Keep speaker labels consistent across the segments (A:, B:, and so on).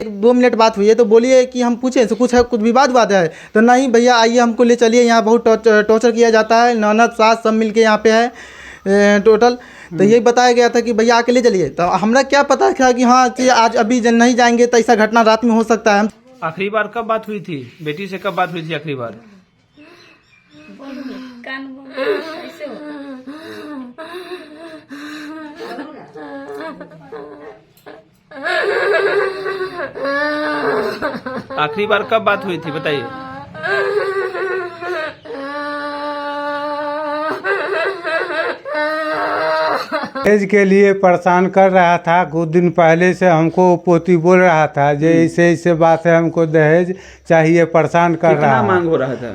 A: दो मिनट बात हुई है तो बोलिए कि हम पूछें तो कुछ है, कुछ विवाद है तो नहीं भैया आइए हमको ले चलिए, यहाँ बहुत टॉर्चर किया जाता है, ननद सास सब मिलके यहाँ पे है टोटल। तो यही बताया गया था कि भैया आके ले चलिए, तो हमरा क्या पता था कि हाँ कि आज अभी नहीं जाएंगे तो ऐसा घटना रात में हो सकता है।
B: आखिरी बार कब बात हुई थी बेटी से, कब बात हुई थी आखिरी बार? आखिरी बार कब बात हुई थी बताइए।
C: दहेज के लिए परेशान कर रहा था। कुछ दिन पहले से हमको पोती बोल रहा था जो ऐसे बात है, हमको दहेज चाहिए, परेशान कर रहा है।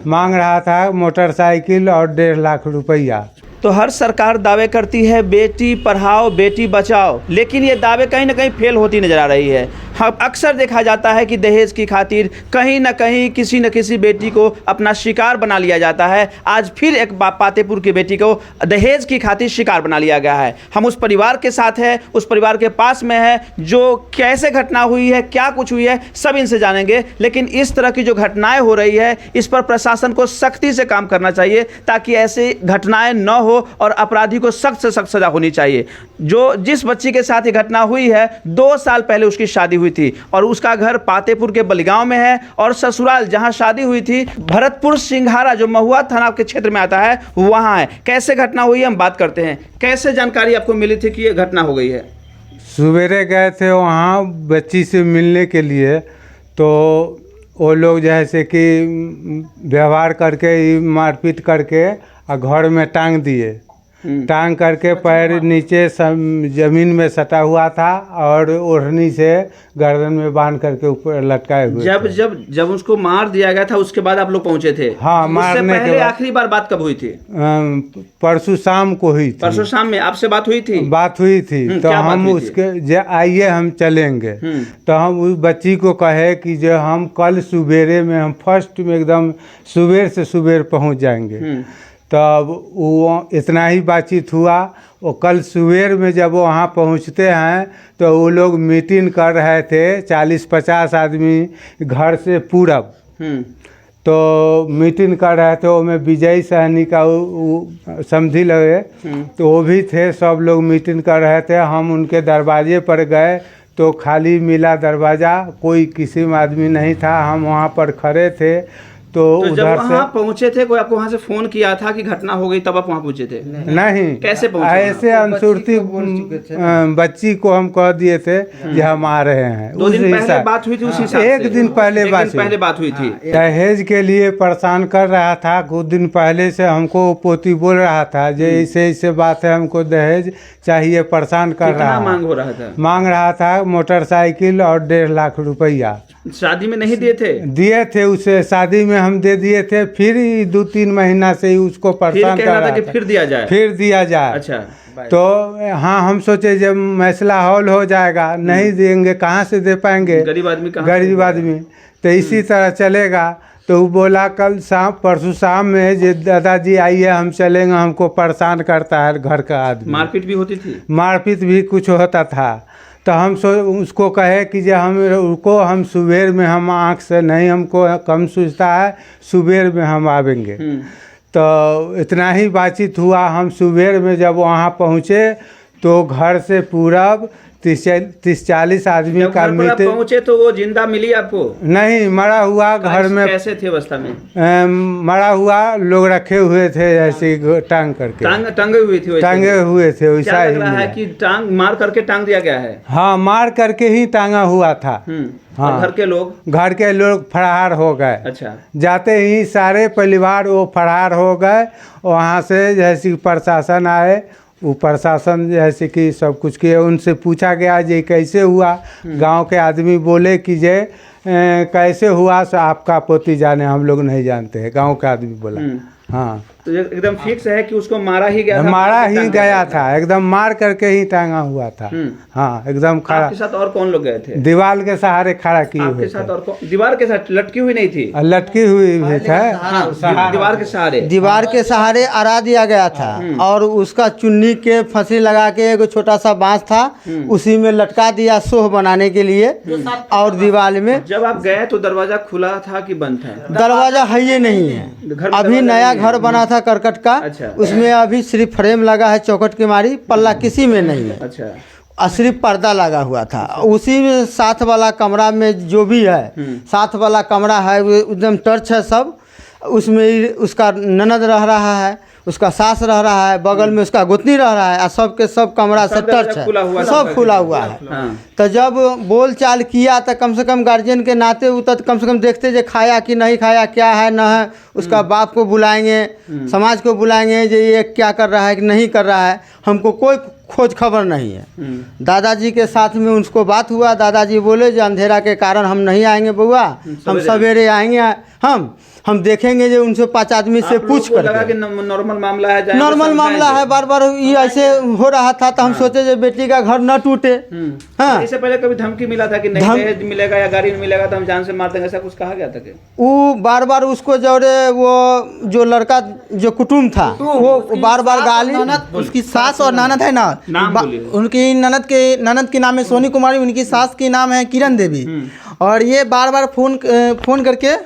C: मांग रहा था मोटरसाइकिल और 1.5 लाख रुपया।
B: तो हर सरकार दावे करती है बेटी पढ़ाओ बेटी बचाओ, लेकिन ये दावे कहीं ना कहीं फेल होती नजर आ रही है। हाँ, अक्सर देखा जाता है कि दहेज की खातिर कहीं ना कहीं किसी न किसी बेटी को अपना शिकार बना लिया जाता है। आज फिर एक पातेपुर की बेटी को दहेज की खातिर शिकार बना लिया गया है। हम उस परिवार के साथ हैं, उस परिवार के पास में है, जो कैसे घटना हुई है, क्या कुछ हुई है, सब इनसे जानेंगे। लेकिन इस तरह की जो घटनाएं हो रही है इस पर प्रशासन को सख्ती से काम करना चाहिए ताकि ऐसी घटनाएं न हो और अपराधी को सख्त से सख्त सजा होनी चाहिए। जिस बच्ची के साथ ये घटना हुई है 2 साल पहले उसकी शादी हुई थी और उसका घर पातेपुर के बलिगांव में है और ससुराल जहां शादी हुई थी भरतपुर सिंघारा जो महुआ थाना के क्षेत्र में आता है वहां है। कैसे घटना हुई है हम बात करते हैं। कैसे जानकारी आपको मिली थी कि ये घटना हो गई है?
C: सवेरे गए थे वहाँ बच्ची से मिलने के लिए, तो वो लोग जैसे कि व्यवहार करके मारपीट करके घर में टांग दिए। टांग करके पैर नीचे जमीन में सटा हुआ था और ओढ़नी से गर्दन में बांध करके ऊपर लटकाए हुए।
B: जब उसको मार दिया गया था उसके बाद आप लोग पहुंचे थे?
C: हाँ, मारने के बाद।
B: आखिरी बार बात कब हुई थी?
C: परसों शाम को हुई थी।
B: परसों शाम में आपसे बात हुई थी?
C: बात हुई थी। तो हम उसके आइए हम चलेंगे, तो हम उस बच्ची को कहे कि जो हम कल सुबेरे में हम फर्स्ट में एकदम सुबेर से सुबेर पहुंच जाएंगे। तब वो इतना ही बातचीत हुआ। वो कल सुबेर में जब वहाँ पहुँचते हैं तो वो लोग मीटिंग कर रहे थे 40-50 आदमी घर से पूरब। तो मीटिंग कर रहे थे, वो में विजय सहनी का समझी लगे तो वो भी थे। सब लोग मीटिंग कर रहे थे। हम उनके दरवाजे पर गए तो खाली मिला दरवाज़ा, कोई किसी में आदमी नहीं था। हम वहाँ पर खड़े थे तो
B: जब
C: उधर
B: वहाँ पहुँचे थे कोई आपको वहाँ से फोन किया था कि घटना हो गई तब आप वहाँ पहुँचे थे?
C: नहीं।
B: कैसे पहुँचे?
C: ऐसे अनसुरती बच्ची को हम कह दिए थे कि हम आ रहे हैं।
B: 2 दिन पहले बात हुई थी उसी हिसाब से?
C: 1 दिन पहले बात हुई
B: थी।
C: दहेज के लिए परेशान कर रहा था। कुछ दिन पहले से हमको पोती बोल रहा था जो ऐसे बात है, हमको दहेज चाहिए, परेशान कर रहा है। मांग रहा था मोटरसाइकिल और 1.5 लाख रुपया।
B: शादी में नहीं दिए थे?
C: उसे शादी में हम दे दिए थे। फिर 2-3 महीना से ही उसको परेशान कर रहा था कि फिर दिया जाए।
B: अच्छा।
C: तो हाँ, हम सोचे जब मसला हल हो जाएगा, नहीं देंगे कहाँ से दे पाएंगे, गरीब आदमी तो इसी तरह चलेगा। तो वो बोला कल शाम परसों शाम में जो दादाजी आइए हम चलेंगे, हमको परेशान करता है घर का आदमी।
B: मारपीट भी होती थी? मारपीट
C: भी कुछ होता था। तो हम उसको कहे कि जो हम सुबेर में हम आँख से नहीं, हमको कम सूझता है, सुबेर में हम आवेंगे। तो इतना ही बातचीत हुआ। हम सुबेर में जब वहाँ पहुँचे तो घर से पूरब 30-40 आदमी का मीटिंग।
B: पहुँचे तो वो जिंदा मिली आपको?
C: नहीं, मरा हुआ घर में।
B: कैसे थे अवस्था में?
C: मरा हुआ लोग रखे हुए थे ऐसे टांग करके।
B: टांगे हुए थे
C: वैसा ही
B: है कि टांग मार करके टांग दिया गया है?
C: हाँ, मार करके ही टांगा हुआ था।
B: हाँ। घर के लोग
C: फरार हो गए।
B: अच्छा।
C: जाते ही सारे परिवार वो फरार हो गए। वहाँ से जैसे प्रशासन आए, वो प्रशासन जैसे कि सब कुछ किए। उनसे पूछा गया जे कैसे हुआ। गांव के आदमी बोले कि जे कैसे हुआ सो आपका पोती जाने, हम लोग नहीं जानते हैं, गांव का आदमी बोला। हाँ,
B: तो ये एकदम फिक्स है कि उसको मारा ही गया था,
C: मारा ही गया था, एकदम मार करके ही टांगा हुआ था। हाँ, एकदम खड़ा।
B: आपके साथ और कौन लोग गए थे?
C: दीवार के सहारे खड़ा किए हुए
B: आपके
C: थे।
B: साथ और कौन? दीवार के साथ लटकी हुई नहीं थी?
C: लटकी हुई भी है।
B: हाँ, दीवार के सहारे।
A: दीवार के सहारे अड़ा दिया गया था और उसका चुन्नी के फंसी लगा के एक छोटा सा बांस था, उसी में लटका दिया सोह बनाने के लिए। और दीवार में
B: जब आप गए तो दरवाजा खुला था कि बंद था?
A: दरवाजा है ये नहीं है,
B: घर में
A: अभी
B: दरवाजा
A: नया
B: नहीं है।
A: घर बना था करकट का।
B: अच्छा।
A: उसमें अभी सिर्फ फ्रेम लगा है चौखट के मारी, पल्ला किसी में नहीं है।
B: अच्छा।
A: और सिर्फ पर्दा लगा हुआ था। उसी में साथ वाला कमरा में जो भी है, साथ वाला कमरा है वो एकदम टर्च है सब। उसमें उसका ननद रह रहा है, उसका सास रह रहा है, बगल में उसका गोतनी रह रहा है, और सब के सब कमरा से टर्च है, सब खुला हुआ है। तो जब बोल चाल किया तो कम से कम गार्जियन के नाते उतर कम से कम देखते जे खाया कि नहीं खाया, क्या है न है। उसका बाप को बुलाएंगे, समाज को बुलाएंगे जे ये क्या कर रहा है कि नहीं कर रहा है। हमको कोई खोज खबर नहीं है। दादाजी के साथ में उसको बात हुआ, दादाजी बोले जो अंधेरा के कारण हम नहीं आएंगे बउआ, हम सवेरे आएंगे। हम देखेंगे जो उनसे 5 आदमी से पूछ कर
B: लगा कि नॉर्मल मामला है,
A: नॉर्मल मामला है, बार बार ये ऐसे हो रहा था। तो हम सोचे जो बेटी का घर न टूटे। हाँ,
B: इससे पहले कभी धमकी मिला था कि नहीं दहेज मिलेगा या गाड़ी नहीं मिलेगा तो हम जान से मार देंगे, ऐसा कुछ कहा गया था?
A: वो बार बार उसको जोड़े, वो जो लड़का जो कुटुम्ब था वो बार बार गाली। उसकी सास और ननद है ना, उनकी ननद के नाम है सोनी कुमारी, उनकी सास के नाम है किरण देवी। और ये बार बार फोन करके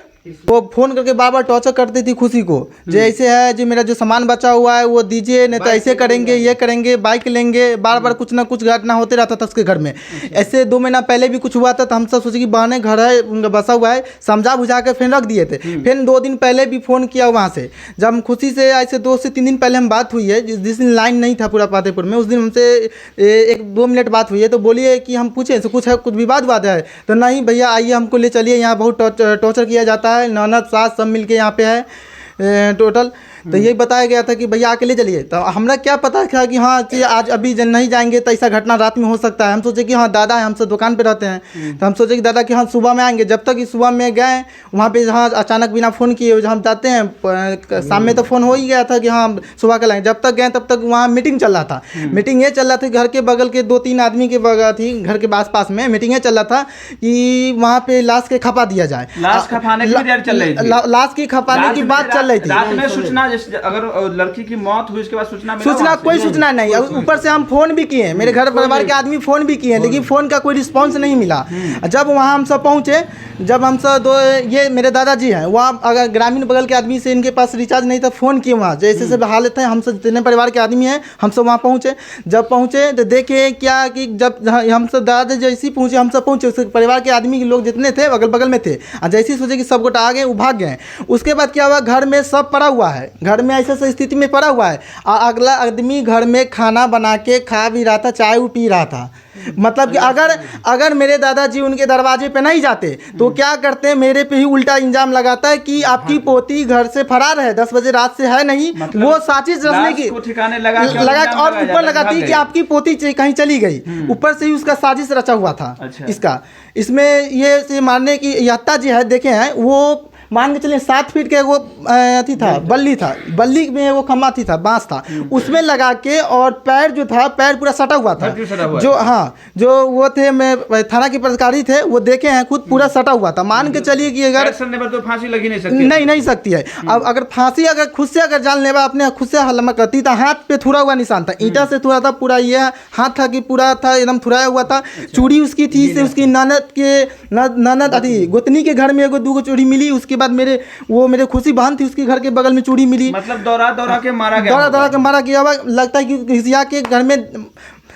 A: बार बार टॉर्चर करती थी खुशी को, जैसे है जो मेरा जो सामान बचा हुआ है वो दीजिए, नहीं तो ऐसे करेंगे, ये करेंगे, बाइक लेंगे। बार बार कुछ ना कुछ घटना होते रहता था उसके घर में। ऐसे 2 महीना पहले भी कुछ हुआ था, तो हम सब सोचे कि बहने घर है, उनका बसा हुआ है, समझा बुझा के फिर रख दिए थे। फिर 2 दिन पहले भी फ़ोन किया वहाँ से, जब हम खुशी से ऐसे 2 से 3 दिन पहले हम बात हुई है, जिस दिन लाइन नहीं था पूरा फतेहपुर में, उस दिन हमसे 1-2 मिनट बात हुई है। तो बोलिए कि हम पूछे कुछ विवाद है? तो नहीं भैया आइए हमको ले चलिए, यहाँ बहुत टॉर्चर किया जाता है, ननद सास सब मिलके यहाँ पे है टोटल। तो यही बताया गया था कि भैया आके ले चलिए। तो हमरा क्या पता था कि हाँ कि आज अभी नहीं जाएंगे तो ऐसा घटना रात में हो सकता है। हम सोचे कि हाँ दादा है, हम सब दुकान पे रहते हैं, तो हम सोचे कि दादा कि हाँ सुबह में आएंगे। जब तक कि सुबह में गए वहाँ पे, जहाँ अचानक बिना फ़ोन किए जब हम जाते हैं, शाम में तो फ़ोन हो ही गया था कि हाँ सुबह कल आएंगे। जब तक गए तब तक वहाँ मीटिंग चल रहा था। मीटिंग ये चल रहा था, घर के बगल के 2-3 आदमी के बगल थी, घर के आस पास में मीटिंग ये चल रहा था कि वहाँ पे लाश के खपा दिया जाए।
B: लाश खपाने की तैयारी चल रही थी,
A: लाश की खपाने की बात चल रही थी।
B: रात में सूचना, अगर लड़की की मौत हुई उसके बाद
A: कोई सूचना नहीं। ऊपर से हम फोन भी किए, मेरे घर परिवार के आदमी फोन भी किए, लेकिन फोन का कोई रिस्पांस नहीं मिला। जब वहाँ हम सब पहुँचे, जब हम सब ये मेरे दादाजी हैं, वहाँ अगर ग्रामीण बगल के आदमी से इनके पास रिचार्ज नहीं था, फ़ोन किए वहाँ जैसे सब हालत है। हम सब जितने परिवार के आदमी हैं हम सब वहाँ पहुँचे। जब पहुँचे तो देखे क्या कि जब हम सब दादा जैसे ही पहुँचे, हम सब पहुँचे, उसके परिवार के आदमी के लोग जितने थे अगल बगल में थे, और जैसे ही सोचे कि सब गोटा आ गए, वो भाग गए। उसके बाद क्या हुआ, घर में सब पड़ा हुआ है, घर में ऐसा स्थिति में पड़ा हुआ है। और अगला आदमी घर में खाना बना के खा भी रहा था, चाय पी रहा था। मतलब कि अगर मेरे दादाजी उनके दरवाजे पे नहीं जाते तो क्या करते हैं, मेरे पे ही उल्टा इंजाम लगाता है कि आपकी पोती घर से फरार है, 10 बजे रात से है नहीं। मतलब वो साजिश रचने की
B: ठिकाने लगा
A: और ऊपर लगाती है कि आपकी पोती कहीं चली गई। ऊपर से ही उसका साजिश रचा हुआ था। इसका इसमें ये मारने की हत्या जी है, देखे हैं वो मान के चलिए 7 फीट के वो अथी था, बल्ली में वो खम्मा थी था, बांस था, उसमें लगा के, और पैर जो था, पैर पूरा सटा हुआ था। जो हाँ जो वो थे, मैं थाना के पदाधिकारी थे, वो देखे हैं खुद, पूरा सटा हुआ था। मान के चलिए कि अगर
B: तो फांसी लगी नहीं सकती
A: है। अब अगर फांसी अगर खुद से अगर जानलेवा अपने खुद से हल्ला करती, तो हाथ पे थुरा हुआ निशान था, ईंटा से थुरा था पूरा, ये हाथ था कि पूरा था एकदम थुराया हुआ था। चूड़ी उसकी थी से उसकी ननद अथी गोतनी के घर में 1-2 चूड़ी मिली। उसके बाद मेरे खुशी बहन थी, उसके घर के बगल में चूड़ी मिली।
B: मतलब दौरा के मारा
A: गया हुआ। लगता है कि घिसिया के घर में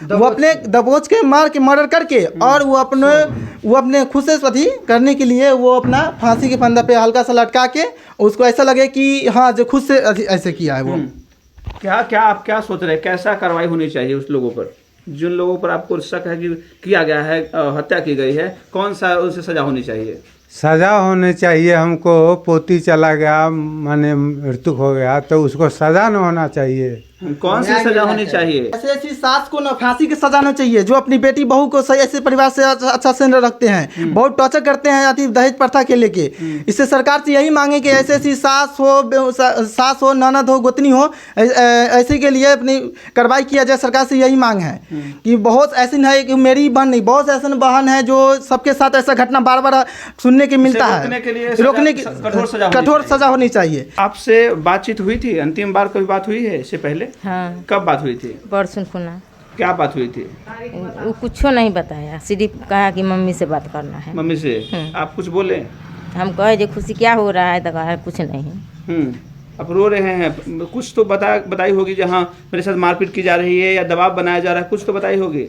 A: वो अपने दबोच के मार के मर्डर करके, और वो अपने खुद से स्वती करने के लिए वो अपना फांसी के फंदा पे हल्का सा लटका के, उसको ऐसा लगे कि हाँ जो खुद से ऐसे किया है वो।
B: आप क्या सोच रहे हैं, कैसा कार्रवाई होनी चाहिए उस लोगों पर, जिन लोगों पर आपको शक है कि किया गया है, हत्या की गई है, कौन सा उनसे सजा होनी चाहिए?
C: सज़ा होनी चाहिए हमको। पोती चला गया, माने मृत्यु हो गया, तो उसको सज़ा न होना चाहिए।
B: कौन सी सजा होनी चाहिए?
A: ऐसे ऐसी सास को ना फांसी की सजा होनी चाहिए जो अपनी बेटी बहू को सही ऐसे परिवार से अच्छा से न रखते हैं, बहुत टॉर्चर करते हैं अति दहेज प्रथा के लेके। इससे सरकार से यही मांगे कि ऐसे ऐसी सास हो ननद हो गोतनी हो ऐसे के लिए अपनी कार्रवाई किया जाए। सरकार से यही मांग है कि बहुत ऐसी है कि मेरी बहन नहीं, बहुत ऐसे बहन है जो सबके साथ ऐसा घटना बार बार सुनने के मिलता है। रोकने की कठोर सजा होनी चाहिए।
B: आपसे बातचीत हुई थी? अंतिम बार कभी बात हुई है इससे पहले?
D: हाँ,
B: कब बात हुई थी?
D: परसों खुना।
B: क्या बात हुई थी?
D: वो कुछ नहीं बताया, सिर्फ कहा कि मम्मी से बात करना है।
B: मम्मी से आप कुछ बोले?
D: हम कहे जो खुशी क्या हो रहा है, तो कहा कुछ नहीं।
B: अब रो रहे हैं, कुछ तो बताई होगी जहाँ मेरे साथ मारपीट की जा रही है या दबाव बनाया जा रहा है, कुछ तो बताई होगी।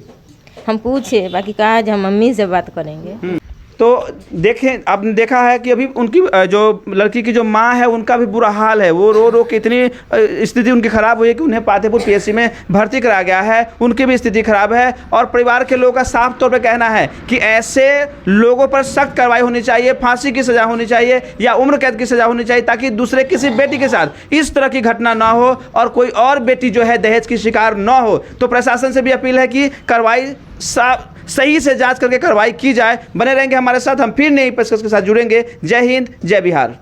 D: हम पूछे, बाकी कहा जो हम मम्मी से बात करेंगे।
B: तो देखें, आपने देखा है कि अभी उनकी जो लड़की की जो माँ है उनका भी बुरा हाल है। वो रो रो के इतनी स्थिति उनकी ख़राब हुई है कि उन्हें पातेपुर पीएचसी में भर्ती कराया गया है। उनकी भी स्थिति खराब है और परिवार के लोगों का साफ तौर पे कहना है कि ऐसे लोगों पर सख्त कार्रवाई होनी चाहिए, फांसी की सज़ा होनी चाहिए या उम्र कैद की सज़ा होनी चाहिए, ताकि दूसरे किसी बेटी के साथ इस तरह की घटना ना हो और कोई और बेटी जो है दहेज की शिकार ना हो। तो प्रशासन से भी अपील है कि कार्रवाई सही से जांच करके कार्रवाई की जाए। बने रहेंगे हमारे साथ, हम फिर नई पेशकश के साथ जुड़ेंगे। जय हिंद, जय बिहार।